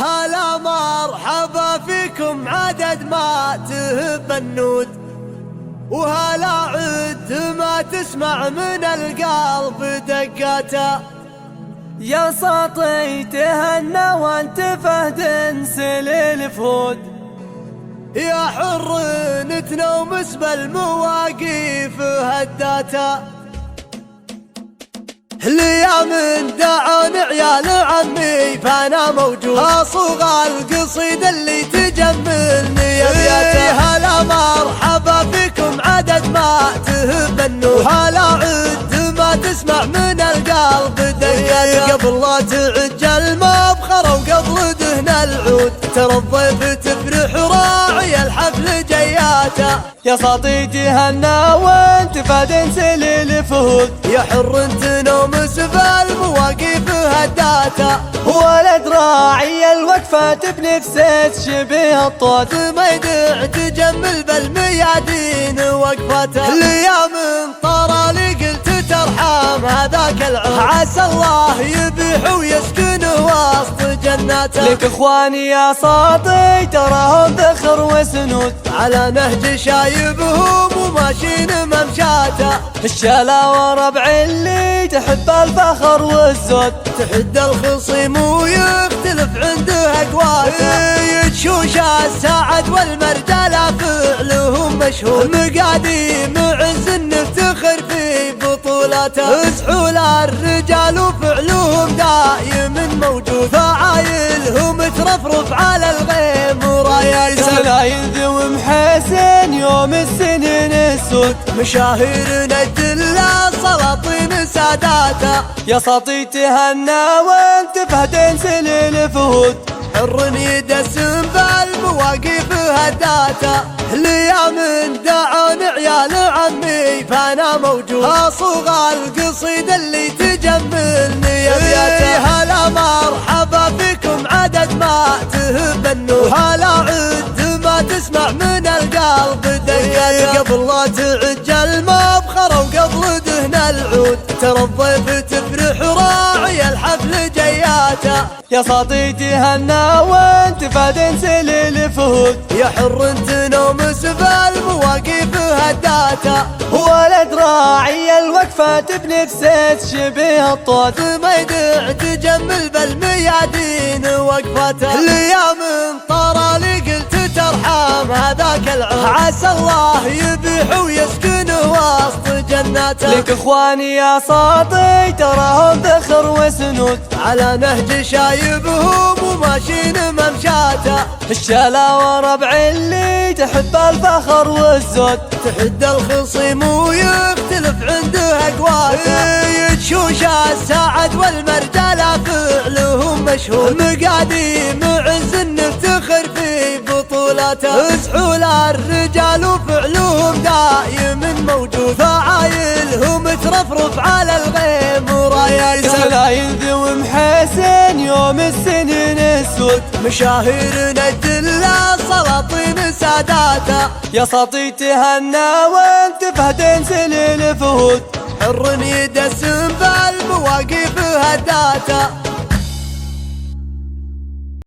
هلا مرحبا فيكم عدد ما تهب النود، وهلا عد ما تسمع من القلب دقاته. يا ساطي تهنى وانت فهد سليل فهود، يا حر نتنومس بالمواقف هداته. ليام دعون عيال عمي فانا موجود، اصوغ القصيد اللي تجملني ابياته. هلا مرحبا فيكم عدد ما تهب النور، هلا عد ما تسمع من القلب دقاته. قبل لا تعج المبخرة وقبل دهن العود، ترى الضيف تفرح راعي الحفل جياته. يا ساطي تهنى وانت فهد سليل فهود، يا حر تنومس بالمواقف هداته. ولد راعي الوقفة بنفسه تشبه الطود، ما يدع تجمل بالميادين وقفته. ليام طرالي قلت ترحم هذاك العود، عسى الله يبيح ويسكن وسط جناته. لك اخواني يا ساطي تراهم ذخر وسنود، على نهج شايبهم وماشين ممشاته. الشلا وربع اللي تحب الفخر والزود، تحد الخصيم ويختلف عنده اقواته. يتشوش السعد والمرجله فعلهم مشهود، مقاديم عز نفتخر في بطولاته. اسحول الرجال وفعلهم دايم موجود، فعايلهم ترفرف على الغيم وراياته. سلاين ذو محسن يوم السنين السود، مشاهيرنا الدلة سلاطين ساداته. يا ساطي تهنى وانت فهد سليل فهود، حر يدسم بالمواقف هداته. ليام دعون عيال عمي فانا موجود، اصوغ القصيد اللي تجملني ابياته. هلا مرحبا فيكم عدد ما تهب النور، هلا عد ما تسمع من القلب دقاته. قبل لا تعج المبخرة وقبل دهن العود، ترى الضيف تفرح راعي الحفل جياته. يا ساطي تهنى وانت فهد سليل فهود، يا حر تنومس بالمواقف هداته. ولد راعي الوقفة بنفسه تشبه الطود، ما يدع تجمل بالميادين وقفته. ليام طرالي قلت ترحم هذاك العود، عسى الله يبيح ويسكن وسط جناته. لك اخواني يا ساطي تراهم ذخر وسنود، على نهج شايبهم وماشين ممشاته. الشلا وربع اللي تحب الفخر والزود، تحد الخصيم ويختلف عنده اقواته. يتشوش السعد والمرجله فعلهم مشهود، مقاديم عز نفتخر في بطولاته. اسحول الرجال وفعلهم دايم موجود، فعايلهم ترفرف على الغيم وراياته. سلاين ذو محسن يوم السنين السود، مشاهيرنا الدلة سلاطين ساداته. يا ساطي تهنى وانت فهد سليل فهود، حر يدسم بالمواقف هداته.